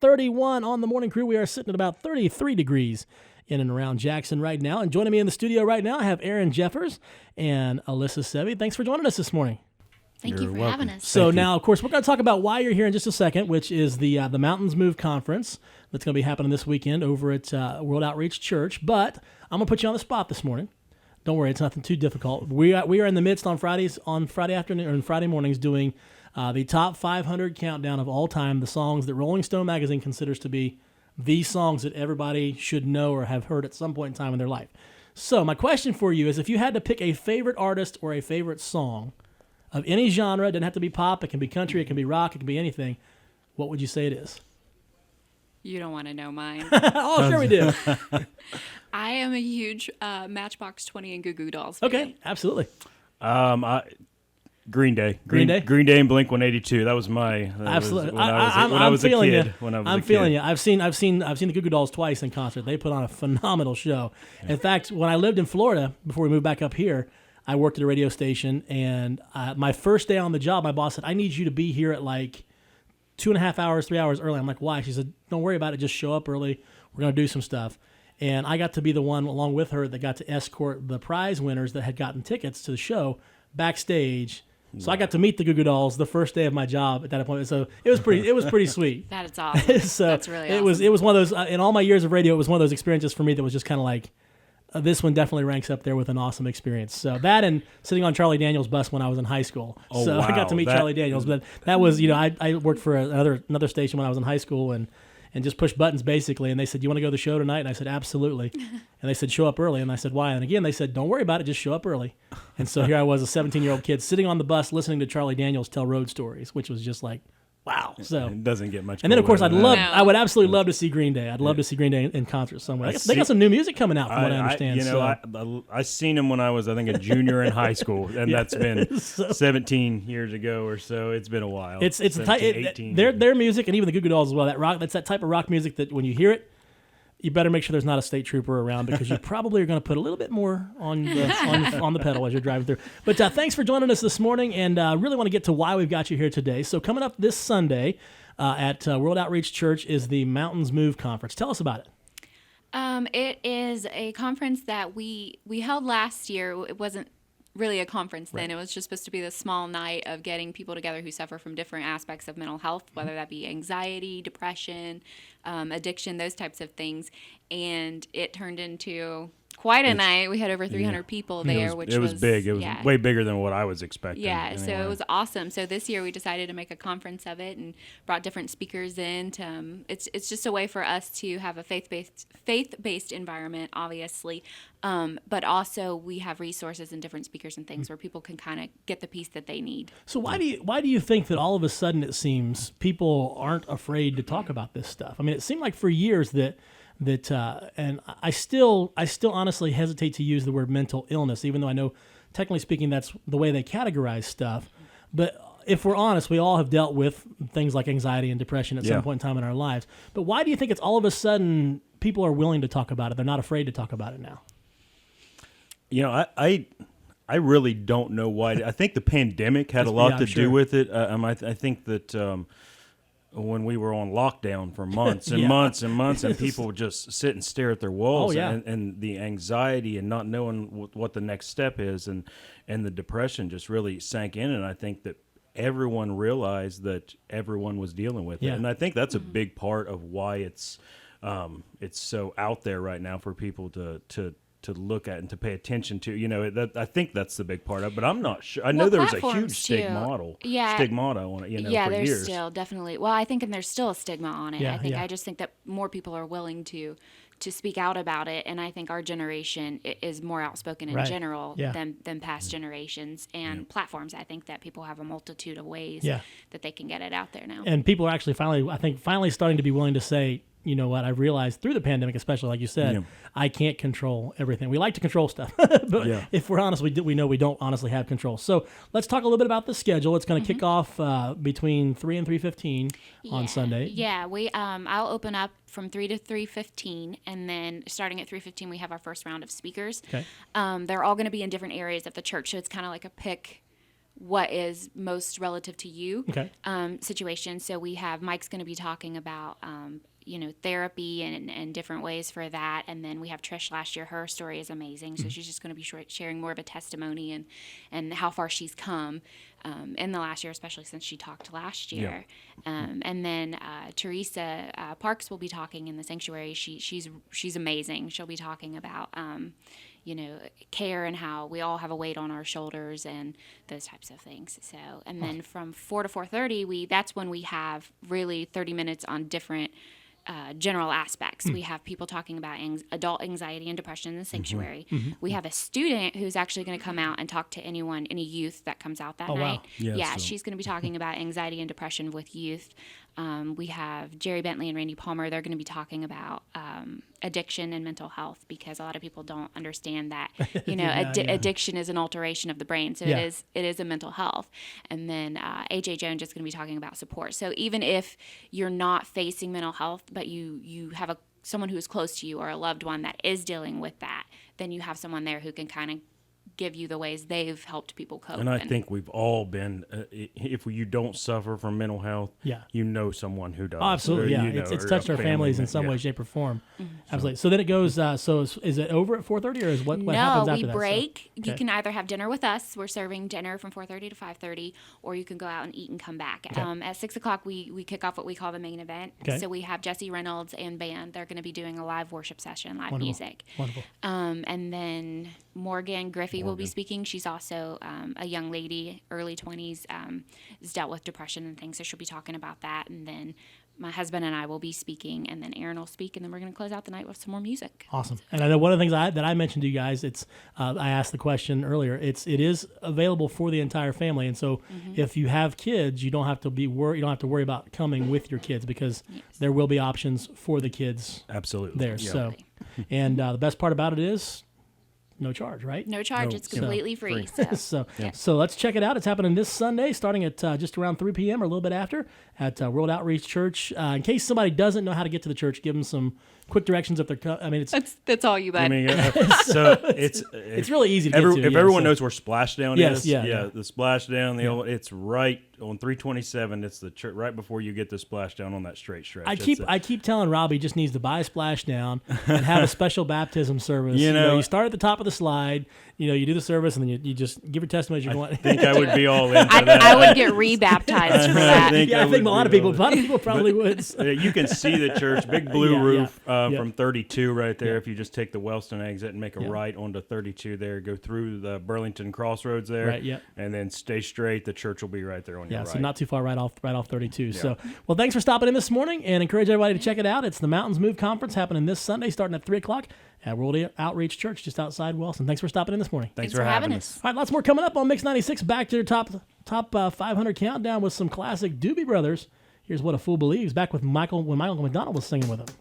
31 on the morning crew. We are sitting at about 33 degrees in and around Jackson right now. And joining me in the studio right now, I have Aaron Jeffers and Alisa Sevy. Thanks for joining us this morning. Thank you for having us. So now, of course, we're going to talk about why you're here in just a second, which is the Mountains Move Conference that's going to be happening this weekend over at World Outreach Church. But I'm going to put you on the spot this morning. Don't worry, it's nothing too difficult. We are in the midst on Friday afternoon or Friday mornings doing the top 500 countdown of all time, the songs that Rolling Stone magazine considers to be the songs that everybody should know or have heard at some point in time in their life. So my question for you is, if you had to pick a favorite artist or a favorite song of any genre, it doesn't have to be pop, it can be country, it can be rock, it can be anything, what would you say it is? You don't want to know mine. Oh, sure we do. I am a huge Matchbox 20 and Goo Goo Dolls fan. Okay, absolutely. Green Day. Green Day? Green Day and Blink-182. That was my Absolutely. when I was a kid. I'm feeling you. I've seen the Goo Goo Dolls twice in concert. They put on a phenomenal show. In fact, when I lived in Florida before we moved back up here, I worked at a radio station, and my first day on the job, my boss said, "I need you to be here at like 2.5 hours, 3 hours early." I'm like, "Why?" She said, "Don't worry about it. Just show up early. We're going to do some stuff." And I got to be the one, along with her, that got to escort the prize winners that had gotten tickets to the show backstage. So I got to meet the Goo Goo Dolls the first day of my job at that point. So it was pretty sweet. That is awesome. So that's really awesome. It was one of those, in all my years of radio, it was one of those experiences for me that was just kind of like, this one definitely ranks up there with an awesome experience. So that and sitting on Charlie Daniels' bus when I was in high school. Oh, so wow. I got to meet Charlie Daniels. But that was, I worked for another station when I was in high school and just pushed buttons basically. And they said, "You want to go to the show tonight?" And I said, "Absolutely." And they said, "Show up early." And I said, "Why?" And again, they said, "Don't worry about it. Just show up early." And so here I was, a 17-year-old kid sitting on the bus listening to Charlie Daniels tell road stories, which was just like, wow. So it doesn't get much. And then of course cooler than that. I would absolutely love to see Green Day. I'd love to see Green Day in concert somewhere. They got some new music coming out from what I understand. I seen them when I was, I think, a junior in high school, and that's been 17 years ago or so. It's been a while. It's their music, and even the Goo Goo Dolls as well. That's that type of rock music that when you hear it, you better make sure there's not a state trooper around, because you probably are going to put a little bit more on the pedal as you're driving through. But thanks for joining us this morning, and really want to get to why we've got you here today. So coming up this Sunday at World Outreach Church is the Mountains Move Conference. Tell us about it. It is a conference that we held last year. It wasn't really a conference then. Right. It was just supposed to be the small night of getting people together who suffer from different aspects of mental health, whether that be anxiety, depression, addiction, those types of things. And it turned into quite a night. We had over 300 people there, which was big. It was way bigger than what I was expecting. Yeah, anyway. So it was awesome. So this year we decided to make a conference of it and brought different speakers in. It's just a way for us to have a faith-based environment, obviously, but also we have resources and different speakers and things where people can kind of get the piece that they need. So why do you think that all of a sudden it seems people aren't afraid to talk about this stuff? I mean, it seemed like for years that and I still honestly hesitate to use the word mental illness, even though I know technically speaking that's the way they categorize stuff. But if we're honest, we all have dealt with things like anxiety and depression at some point in time in our lives. But why do you think it's all of a sudden people are willing to talk about it? They're not afraid to talk about it now. I really don't know why. I think the pandemic had a lot to do with it. I think that when we were on lockdown for months and months and months, and people would just sit and stare at their walls, and the anxiety and not knowing what the next step is, and the depression just really sank in. And I think that everyone realized that everyone was dealing with it, and I think that's a big part of why it's so out there right now for people to look at and to pay attention to. I think that's the big part of it, but I'm not sure. I know there was a huge stigmata on it, for there's years. Still definitely. Well, I think, and there's still a stigma on it. I just think that more people are willing to speak out about it, and I think our generation is more outspoken in general than past generations, and platforms. I think that people have a multitude of ways that they can get it out there now. And people are actually finally starting to be willing to say, you know what, I've realized through the pandemic, especially like you said, I can't control everything. We like to control stuff, but if we're honest, we know we don't honestly have control. So let's talk a little bit about the schedule. It's going to kick off between 3 and 3:15 on Sunday. Yeah, I'll open up from 3 to 3:15, and then starting at 3:15, we have our first round of speakers. Okay. They're all going to be in different areas of the church, so it's kind of like a pick what is most relative to you situation. So we have Mike's going to be talking about therapy and different ways for that. And then we have Trish last year. Her story is amazing. So she's just going to be sharing more of a testimony and how far she's come in the last year, especially since she talked last year. And then Teresa Parks will be talking in the sanctuary. She's amazing. She'll be talking about care and how we all have a weight on our shoulders and those types of things. So, and then from 4 to 4:30, that's when we have really 30 minutes on different general aspects. We have people talking about adult anxiety and depression in the sanctuary. We have a student who's actually going to come out and talk to any youth that comes out that night. Wow. Yeah, she's going to be talking about anxiety and depression with youth. We have Jerry Bentley and Randy Palmer. They're going to be talking about addiction and mental health, because a lot of people don't understand that addiction is an alteration of the brain, so it is a mental health. And then AJ Jones is going to be talking about support. So even if you're not facing mental health, but you have someone who is close to you or a loved one that is dealing with that, then you have someone there who can kind of give you the ways they've helped people cope. And I think we've all been, if you don't suffer from mental health, you know someone who does. Oh, absolutely, it's touched our families in some way, shape, or form. Absolutely. So then it goes, so is it over at 4:30, or is what happens after that? No, we break. So, you can either have dinner with us. We're serving dinner from 4:30 to 5:30, or you can go out and eat and come back. At 6 o'clock, we kick off what we call the main event. So we have Jesse Reynolds and band. They're going to be doing a live worship session, live music. Wonderful. And then Morgan Griffey will be speaking. She's also a young lady, early 20s, has dealt with depression and things, so she'll be talking about that. And then my husband and I will be speaking, and then Aaron will speak, and then we're going to close out the night with some more music. Awesome. And I know one of the things that I mentioned to you guys, it's I asked the question earlier. It is available for the entire family, and so if you have kids, you don't have to You don't have to worry about coming with your kids, because there will be options for the kids. Absolutely there. Yeah. So, and the best part about it is, no charge, right? No charge. It's completely free. So let's check it out. It's happening this Sunday, starting at just around 3 p.m. or a little bit after at World Outreach Church. In case somebody doesn't know how to get to the church, give them some quick directions if they're. That's all you, bud. So it's really easy to get to. If everyone knows where Splashdown is, the Splashdown, old, it's right on 327. It's the church right before you get to Splashdown on that straight stretch. I keep telling Robbie he just needs to buy a Splashdown and have a special baptism service. You start at the top of the slide. You do the service, and then you just give your testimony. I think I would be all in for that. I would get rebaptized for that. I think a lot of people probably would. You can see the church, big blue roof from 32 right there. If you just take the Wellston exit and make a right onto 32 there, go through the Burlington Crossroads there, and then stay straight. The church will be right there on your right. So not too far right off 32. Yeah. So, well, thanks for stopping in this morning, and encourage everybody to check it out. It's the Mountains Move Conference happening this Sunday, starting at 3 o'clock at World Outreach Church just outside Wellston. Thanks for stopping in this morning. Thanks for having us. All right, lots more coming up on Mix 96. Back to your top 500 countdown with some classic Doobie Brothers. Here's What a Fool Believes, back with Michael when Michael McDonald was singing with them.